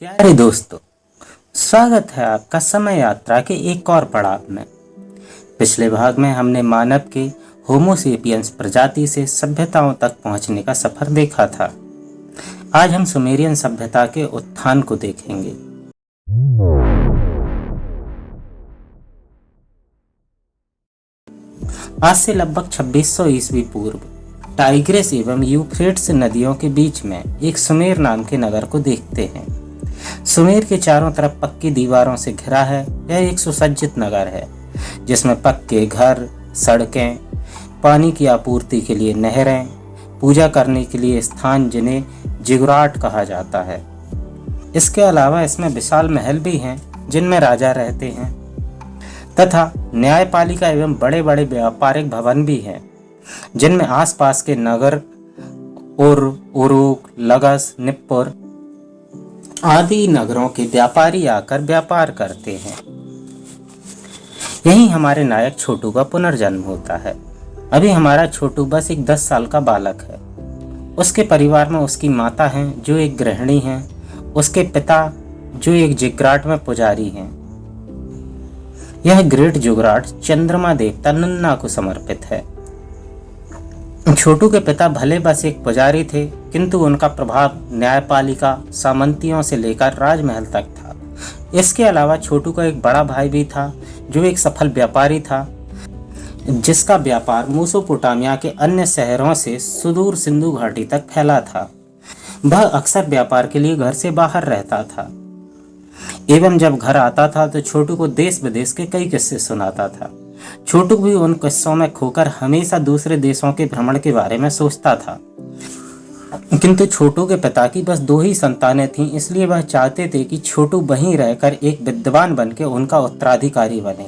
प्यारे दोस्तों, स्वागत है आपका समय यात्रा के एक और पड़ाव में। पिछले भाग में हमने मानव के होमो सेपियंस प्रजाति से सभ्यताओं तक पहुंचने का सफर देखा था। आज हम सुमेरियन सभ्यता के उत्थान को देखेंगे। आज से लगभग 2600 ईस्वी पूर्व टाइग्रिस एवं यूफ्रेट्स नदियों के बीच में एक सुमेर नाम के नगर को देखते हैं। सुमेर के चारों तरफ पक्की दीवारों से घिरा है। यह एक सुसज्जित नगर है जिसमें पक्के घर, सड़कें, पानी की आपूर्ति के लिए नहरें, पूजा करने के लिए स्थान जिन्हें जिगुराट कहा जाता है। इसके अलावा इसमें विशाल महल भी हैं जिनमें राजा रहते हैं तथा न्यायपालिका एवं बड़े बड़े व्यापारिक भवन भी हैं जिनमें आसपास के नगर उरुक, लगस, निप्पुर आदि नगरों के व्यापारी आकर व्यापार करते हैं। यहीं हमारे नायक छोटू का पुनर्जन्म होता है। अभी हमारा छोटू बस एक 10 साल का बालक है। उसके परिवार में उसकी माता हैं जो एक गृहिणी हैं, उसके पिता जो एक जिगराट में पुजारी हैं। यह ग्रेट जुगराट चंद्रमा देवता नन्ना को समर्पित है। छोटू के पिता भले बस एक पुजारी थे, किंतु उनका प्रभाव न्यायपालिका, सामंतियों से लेकर राजमहल तक था। इसके अलावा छोटू का एक बड़ा भाई भी था जो एक सफल व्यापारी था जिसका व्यापार मेसोपोटामिया के अन्य शहरों से सुदूर सिंधु घाटी तक फैला था। वह अक्सर व्यापार के लिए घर से बाहर रहता था एवं जब घर आता था तो छोटू को देश विदेश के कई किस्से सुनाता था। छोटू भी उन किस्सों में खोकर हमेशा दूसरे देशों के भ्रमण के बारे में सोचता था। किंतु छोटू के पिता की बस 2 ही संतानें थीं, इसलिए वह चाहते थे कि छोटू वहीं रहकर एक विद्वान बनकर उनका उत्तराधिकारी बने।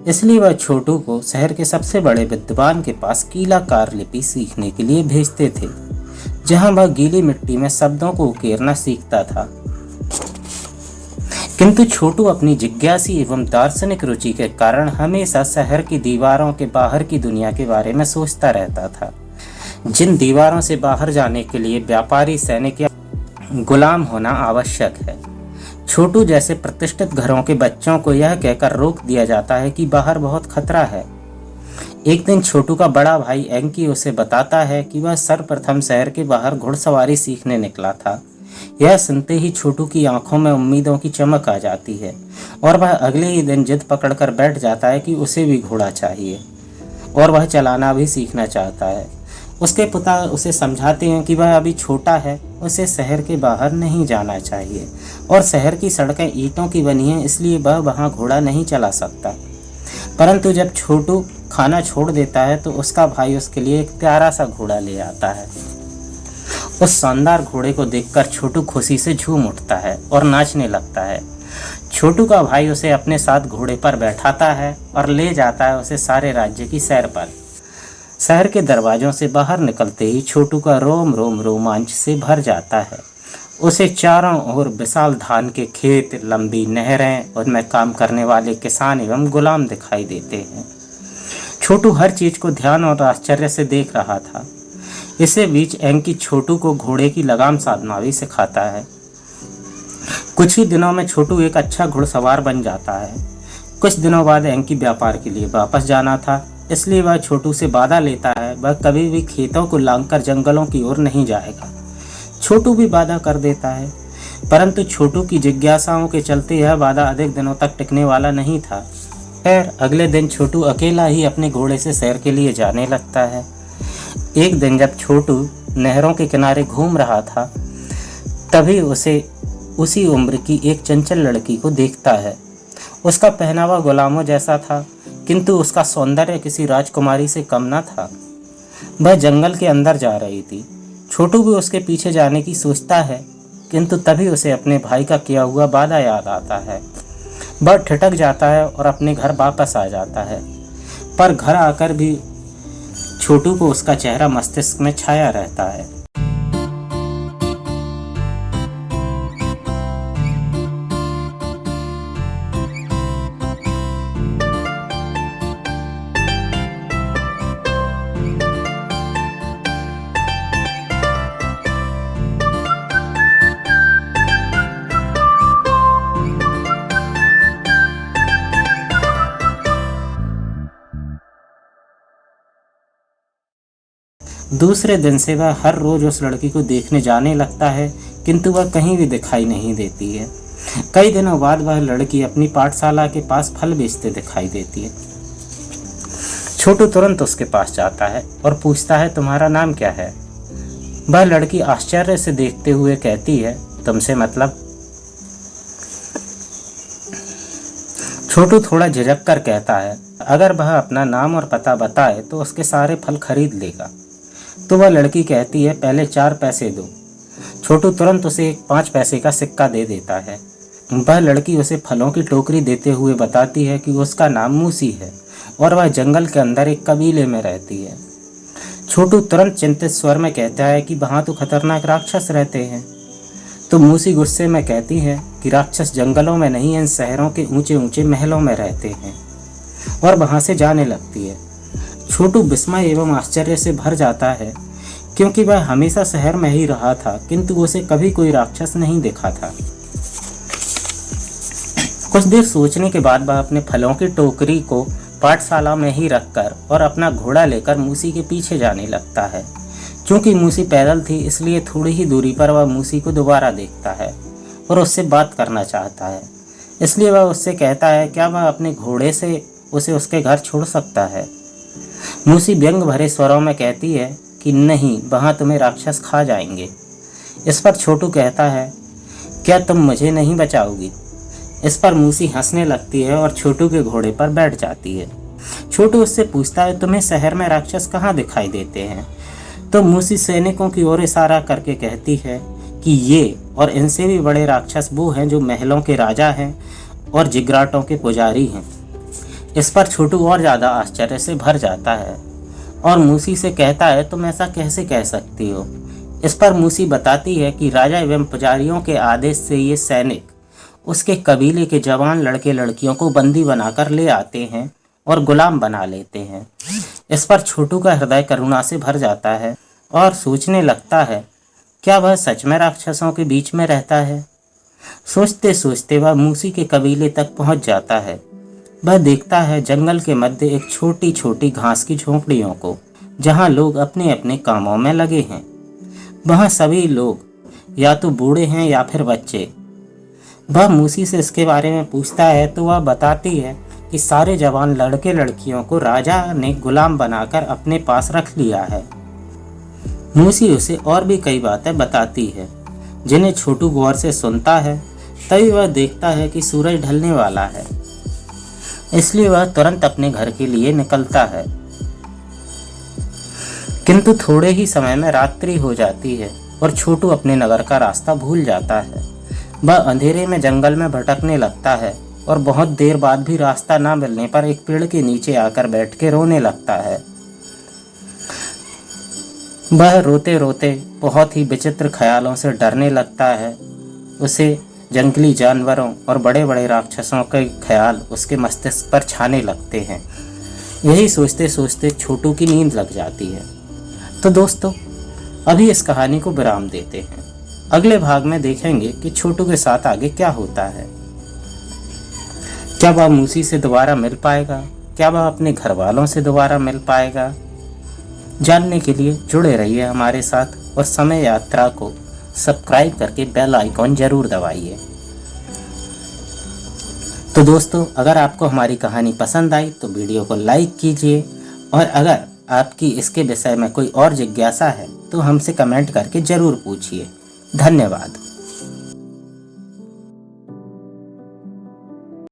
इसलिए वह छोटू को शहर के सबसे बड़े विद्वान के पास कीलाकार लिपि सीखने के लिए भेजते थे, जहां वह गीली मिट्टी में शब्दों को उकेरना सीखता था। किंतु छोटू अपनी जिज्ञासी एवं दार्शनिक रुचि के कारण हमेशा शहर की दीवारों के बाहर की दुनिया के बारे में सोचता रहता था, जिन दीवारों से बाहर जाने के लिए व्यापारी, सैनिक या गुलाम होना आवश्यक है। छोटू जैसे प्रतिष्ठित घरों के बच्चों को यह कहकर रोक दिया जाता है कि बाहर बहुत खतरा है। एक दिन छोटू का बड़ा भाई एंकी उसे बताता है कि वह सर्वप्रथम शहर के बाहर घुड़सवारी सीखने निकला था। यह सुनते ही छोटू की आंखों में उम्मीदों की चमक आ जाती है और वह अगले ही दिन जिद पकड़कर बैठ जाता है कि उसे भी घोड़ा चाहिए और वह चलाना भी सीखना चाहता है। उसके पिता उसे समझाते हैं कि वह अभी छोटा है, उसे शहर के बाहर नहीं जाना चाहिए और शहर की सड़कें ईंटों की बनी हैं, इसलिए वह वहां घोड़ा नहीं चला सकता। परंतु जब छोटू खाना छोड़ देता है तो उसका भाई उसके लिए एक प्यारा सा घोड़ा ले आता है। उस शानदार घोड़े को देखकर छोटू खुशी से झूम उठता है और नाचने लगता है। छोटू का भाई उसे अपने साथ घोड़े पर बैठाता है और ले जाता है उसे सारे राज्य की सैर पर। शहर के दरवाजों से बाहर निकलते ही छोटू का रोम रोम रोमांच से भर जाता है। उसे चारों ओर विशाल धान के खेत, लंबी नहरें, उनमें काम करने वाले किसान एवं गुलाम दिखाई देते हैं। छोटू हर चीज को ध्यान और आश्चर्य से देख रहा था। इसी बीच एंकी छोटू को घोड़े की लगाम साधना भी सिखाता है। कुछ ही दिनों में छोटू एक अच्छा घुड़सवार बन जाता है। कुछ दिनों बाद एंकी व्यापार के लिए वापस जाना था, इसलिए वह छोटू से वादा लेता है वह कभी भी खेतों को लांघकर जंगलों की ओर नहीं जाएगा। छोटू भी वादा कर देता है, परंतु छोटू की जिज्ञासाओं के चलते यह वादा अधिक दिनों तक टिकने वाला नहीं था। खैर, अगले दिन छोटू अकेला ही अपने घोड़े से सैर के लिए जाने लगता है। एक दिन जब छोटू नहरों के किनारे घूम रहा था, तभी उसे उसी उम्र की एक चंचल लड़की को देखता है। उसका पहनावा गुलामों जैसा था, किंतु उसका सौंदर्य किसी राजकुमारी से कम न था। वह जंगल के अंदर जा रही थी। छोटू भी उसके पीछे जाने की सोचता है, किंतु तभी उसे अपने भाई का किया हुआ वादा याद आता है। वह ठिठक जाता है और अपने घर वापस आ जाता है, पर घर आकर भी छोटू को उसका चेहरा मस्तिष्क में छाया रहता है। दूसरे दिन से वह हर रोज उस लड़की को देखने जाने लगता है, किंतु वह कहीं भी दिखाई नहीं देती है। कई दिनों बाद वह लड़की अपनी पाठशाला के पास फल बेचते दिखाई देती है। छोटू तुरंत उसके पास जाता है और पूछता है, तुम्हारा नाम क्या है? वह लड़की आश्चर्य से देखते हुए कहती है, तुमसे मतलब? छोटू थोड़ा झिझक कर कहता है, अगर वह अपना नाम और पता बताए तो उसके सारे फल खरीद लेगा। तो वह लड़की कहती है, पहले 4 पैसे दो। छोटू तुरंत उसे एक 5 पैसे का सिक्का दे देता है। वह लड़की उसे फलों की टोकरी देते हुए बताती है कि उसका नाम मूसी है और वह जंगल के अंदर एक कबीले में रहती है। छोटू तुरंत चिंतित स्वर में कहता है कि वहाँ तो खतरनाक राक्षस रहते हैं। तो मूसी गुस्से में कहती है कि राक्षस जंगलों में नहीं, इन शहरों के ऊंचे ऊंचे महलों में रहते हैं, और वहाँ से जाने लगती है। छोटू विस्मय एवं आश्चर्य से भर जाता है, क्योंकि वह हमेशा शहर में ही रहा था, किंतु उसे कभी कोई राक्षस नहीं देखा था। कुछ देर सोचने के बाद वह अपने फलों की टोकरी को पाठशाला में ही रखकर और अपना घोड़ा लेकर मूसी के पीछे जाने लगता है। क्योंकि मूसी पैदल थी, इसलिए थोड़ी ही दूरी पर वह मूसी को दोबारा देखता है और उससे बात करना चाहता है। इसलिए वह उससे कहता है, क्या वह अपने घोड़े से उसे उसके घर छोड़ सकता है? मूसी व्यंग भरे स्वरों में कहती है कि नहीं, वहाँ तुम्हें राक्षस खा जाएंगे। इस पर छोटू कहता है, क्या तुम मुझे नहीं बचाओगी? इस पर मूसी हंसने लगती है और छोटू के घोड़े पर बैठ जाती है। छोटू उससे पूछता है, तुम्हें शहर में राक्षस कहाँ दिखाई देते हैं? तो मूसी सैनिकों की ओर इशारा करके कहती है कि ये और इनसे भी बड़े राक्षस वो हैं जो महलों के राजा हैं और जिगराटों के पुजारी हैं। इस पर छोटू और ज़्यादा आश्चर्य से भर जाता है और मूसी से कहता है, तुम ऐसा कैसे कह सकती हो? इस पर मूसी बताती है कि राजा एवं पुजारियों के आदेश से ये सैनिक उसके कबीले के जवान लड़के लड़कियों को बंदी बनाकर ले आते हैं और गुलाम बना लेते हैं। इस पर छोटू का हृदय करुणा से भर जाता है और सोचने लगता है, क्या वह सच में राक्षसों के बीच में रहता है? सोचते सोचते वह मूसी के कबीले तक पहुंच जाता है। वह देखता है जंगल के मध्य एक छोटी छोटी घास की झोंपड़ियों को, जहां लोग अपने अपने कामों में लगे हैं। वहां सभी लोग या तो बूढ़े हैं या फिर बच्चे। वह मूसी से इसके बारे में पूछता है तो वह बताती है कि सारे जवान लड़के लड़कियों को राजा ने गुलाम बनाकर अपने पास रख लिया है। मूसी उसे और भी कई बातें बताती है, जिन्हें छोटू गौर से सुनता है। तभी वह देखता है कि सूरज ढलने वाला है, इसलिए वह तुरंत अपने घर के लिए निकलता है। किंतु थोड़े ही समय में रात्रि हो जाती है और छोटू अपने नगर का रास्ता भूल जाता है। वह अंधेरे में जंगल में भटकने लगता है और बहुत देर बाद भी रास्ता ना मिलने पर एक पेड़ के नीचे आकर बैठ के रोने लगता है। वह रोते रोते बहुत ही विचित्र ख्यालों से डरने लगता है। उसे जंगली जानवरों और बड़े बड़े राक्षसों के ख्याल उसके मस्तिष्क पर छाने लगते हैं। यही सोचते सोचते छोटू की नींद लग जाती है। तो दोस्तों, अभी इस कहानी को विराम देते हैं। अगले भाग में देखेंगे कि छोटू के साथ आगे क्या होता है। क्या वह मूसी से दोबारा मिल पाएगा? क्या वह अपने घर वालों से दोबारा मिल पाएगा? जानने के लिए जुड़े रहिए हमारे साथ और समय यात्रा को सब्सक्राइब करके बेल आइकॉन जरूर दबाइए। तो दोस्तों, अगर आपको हमारी कहानी पसंद आई तो वीडियो को लाइक कीजिए, और अगर आपकी इसके विषय में कोई और जिज्ञासा है तो हमसे कमेंट करके जरूर पूछिए। धन्यवाद।